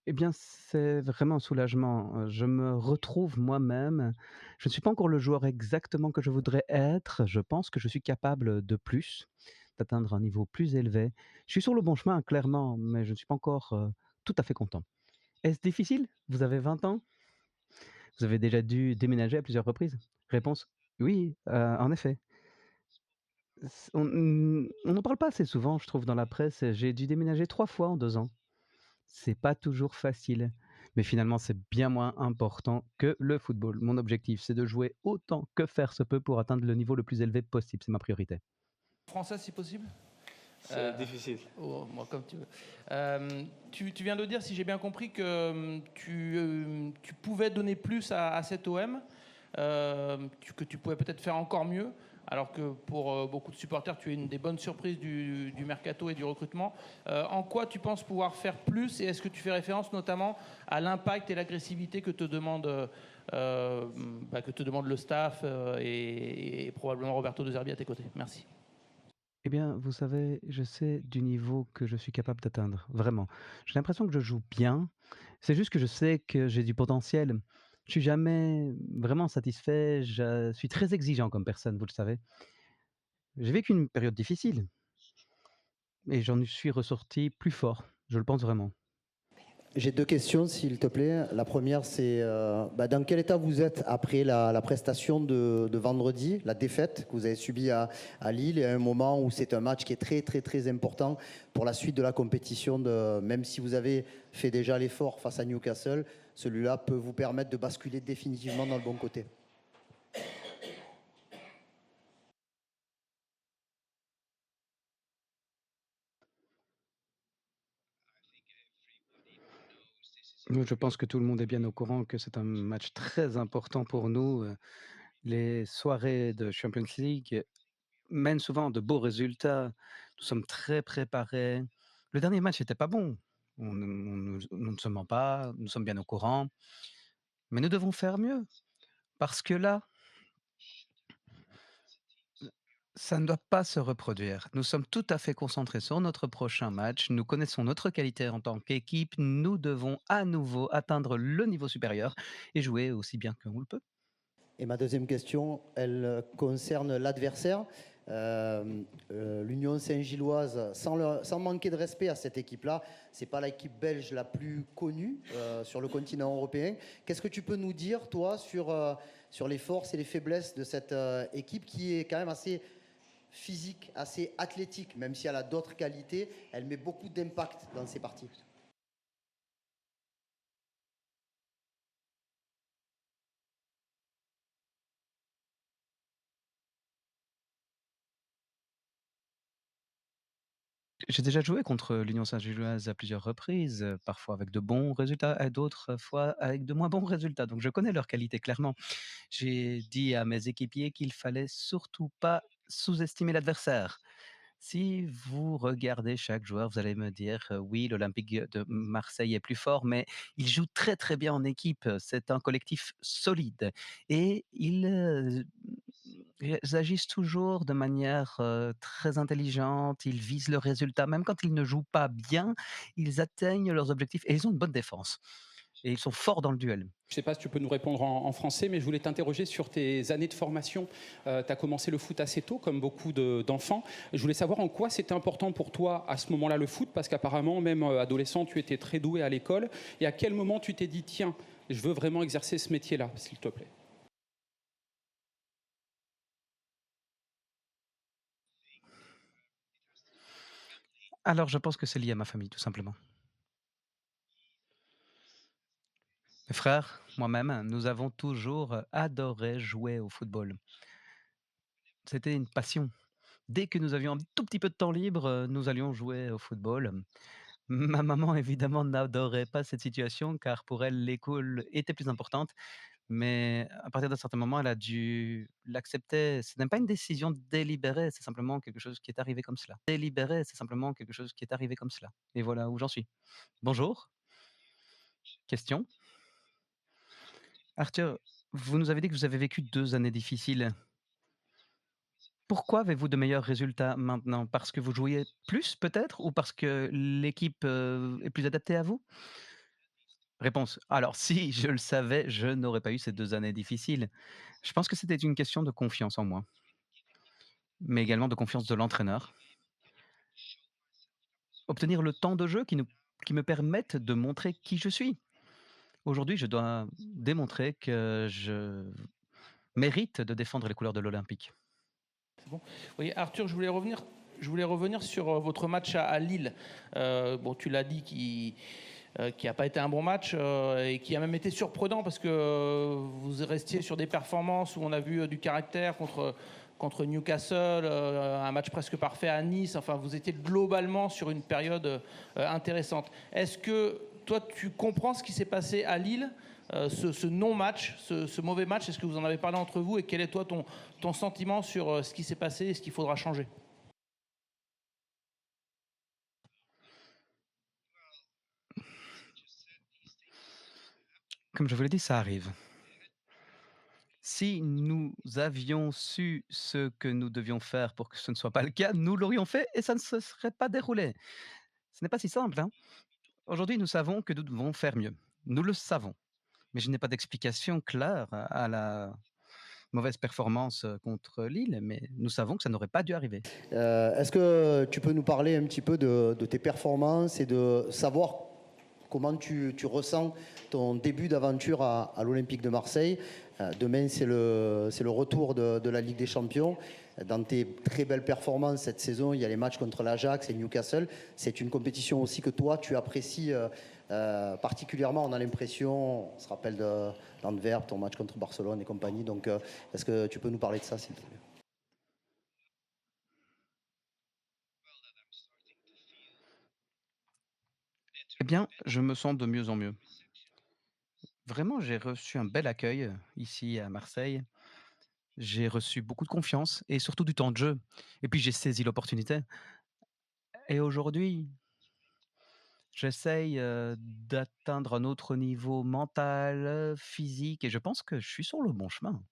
Eh bien, c'est vraiment un soulagement, je me retrouve moi-même. Je ne suis pas encore le joueur exactement que je voudrais être. Je pense que je suis capable de plus, d'atteindre un niveau plus élevé. Je suis sur le bon chemin, clairement, mais je ne suis pas encore, tout à fait content. Est-ce difficile? Vous avez 20 ans? Vous avez déjà dû déménager à plusieurs reprises? Réponse: «Oui, en effet». On n'en parle pas assez souvent, je trouve, dans la presse. J'ai dû déménager 3 fois en 2 ans. C'est pas toujours facile, mais finalement, c'est bien moins important que le football. Mon objectif, c'est de jouer autant que faire se peut pour atteindre le niveau le plus élevé possible, c'est ma priorité. Français, si possible. C'est difficile. Oh, moi, comme tu veux. Tu viens de dire, si j'ai bien compris, que tu pouvais donner plus à cet OM, que tu pouvais peut-être faire encore mieux, alors que pour beaucoup de supporters, tu es une des bonnes surprises du mercato et du recrutement. En quoi tu penses pouvoir faire plus, et est-ce que tu fais référence notamment à l'impact et l'agressivité que te demande le staff et probablement Roberto De Zerbi à tes côtés? Merci. Eh bien, vous savez, je sais du niveau que je suis capable d'atteindre, vraiment. J'ai l'impression que je joue bien, c'est juste que je sais que j'ai du potentiel. Je suis jamais vraiment satisfait, je suis très exigeant comme personne, vous le savez. J'ai vécu une période difficile et j'en suis ressorti plus fort, je le pense vraiment. J'ai deux questions, s'il te plaît. La première, c'est dans quel état vous êtes après la prestation de vendredi, la défaite que vous avez subie à Lille, et à un moment où c'est un match qui est très, très, très important pour la suite de la compétition. Même si vous avez fait déjà l'effort face à Newcastle, celui-là peut vous permettre de basculer définitivement dans le bon côté. Je pense que tout le monde est bien au courant que c'est un match très important pour nous. Les soirées de Champions League mènent souvent à de beaux résultats. Nous sommes très préparés. Le dernier match n'était pas bon. On ne se ment pas, nous sommes bien au courant, mais nous devons faire mieux parce que là, ça ne doit pas se reproduire. Nous sommes tout à fait concentrés sur notre prochain match. Nous connaissons notre qualité en tant qu'équipe. Nous devons à nouveau atteindre le niveau supérieur et jouer aussi bien qu'on le peut. Et ma deuxième question, elle concerne l'adversaire. L'Union Saint-Gilloise, sans manquer de respect à cette équipe-là, c'est pas l'équipe belge la plus connue sur le continent européen. Qu'est-ce que tu peux nous dire, toi, sur les forces et les faiblesses de cette équipe qui est quand même assez physique, assez athlétique, même si elle a d'autres qualités, elle met beaucoup d'impact dans ses parties. J'ai déjà joué contre l'Union Saint-Gilloise à plusieurs reprises, parfois avec de bons résultats et d'autres fois avec de moins bons résultats, donc je connais leurs qualités clairement. J'ai dit à mes équipiers qu'il fallait surtout pas sous-estimer l'adversaire. Si vous regardez chaque joueur, vous allez me dire, «Oui, l'Olympique de Marseille est plus fort», mais ils jouent très, très bien en équipe. C'est un collectif solide et ils agissent toujours de manière, très intelligente. Ils visent le résultat. Même quand ils ne jouent pas bien, ils atteignent leurs objectifs et ils ont une bonne défense et ils sont forts dans le duel. Je ne sais pas si tu peux nous répondre en français, mais je voulais t'interroger sur tes années de formation. Tu as commencé le foot assez tôt, comme beaucoup d'enfants. Je voulais savoir en quoi c'était important pour toi à ce moment-là le foot, parce qu'apparemment, même adolescent, tu étais très doué à l'école. Et à quel moment tu t'es dit, tiens, je veux vraiment exercer ce métier-là, s'il te plaît? Alors je pense que c'est lié à ma famille, tout simplement. Mes frères, moi-même, nous avons toujours, adoré jouer au football. C'était une passion. Dès que nous avions un tout petit peu de temps libre, nous allions jouer au football. Ma maman évidemment n'adorait pas cette situation car pour elle l'école était plus importante, mais à partir d'un certain moment, elle a dû l'accepter. Ce n'est pas une décision délibérée, c'est simplement quelque chose qui est arrivé comme cela. Délibéré, c'est simplement quelque chose qui est arrivé comme cela et voilà où j'en suis. Bonjour, question? Arthur, vous nous avez dit que vous avez vécu 2 années difficiles. Pourquoi avez-vous de meilleurs résultats maintenant? Parce que vous jouiez plus peut-être ou parce que l'équipe, est plus adaptée à vous? Réponse: alors si je le savais, je n'aurais pas eu ces 2 années difficiles. Je pense que c'était une question de confiance en moi, mais également de confiance de l'entraîneur. Obtenir le temps de jeu qui me permette de montrer qui je suis. Aujourd'hui, je dois démontrer que je mérite de défendre les couleurs de l'Olympique. C'est bon. Oui, Arthur, je voulais revenir sur votre match à Lille. Bon, tu l'as dit, qui n'a pas été un bon match et qui a même été surprenant parce que vous restiez sur des performances où on a vu du caractère contre Newcastle, un match presque parfait à Nice. Enfin, vous étiez globalement sur une période intéressante. Est-ce que toi, tu comprends ce qui s'est passé à Lille, ce non-match, ce mauvais match? Est-ce que vous en avez parlé entre vous et quel est toi ton sentiment sur ce qui s'est passé et ce qu'il faudra changer? Comme je vous l'ai dit, ça arrive. Si nous avions su ce que nous devions faire pour que ce ne soit pas le cas, nous l'aurions fait et ça ne se serait pas déroulé. Ce n'est pas si simple, hein. Aujourd'hui, nous savons que nous devons faire mieux. Nous le savons, mais je n'ai pas d'explication claire à la mauvaise performance, contre Lille, mais nous savons que ça n'aurait pas dû arriver. Est-ce que tu peux nous parler un petit peu de tes performances et de savoir comment tu ressens ton début d'aventure à l'Olympique de Marseille? Demain, c'est le retour de la Ligue des Champions. Dans tes très belles performances cette saison, il y a les matchs contre l'Ajax et Newcastle. C'est une compétition aussi que toi, tu apprécies particulièrement. On a l'impression, on se rappelle d'Antwerp, ton match contre Barcelone et compagnie. Donc, est-ce que tu peux nous parler de ça, s'il te plaît? Eh bien, je me sens de mieux en mieux. Vraiment, j'ai reçu un bel accueil, ici à Marseille. J'ai reçu beaucoup de confiance et surtout du temps de jeu et puis j'ai saisi l'opportunité et aujourd'hui, j'essaye, d'atteindre un autre niveau mental, physique et je pense que je suis sur le bon chemin.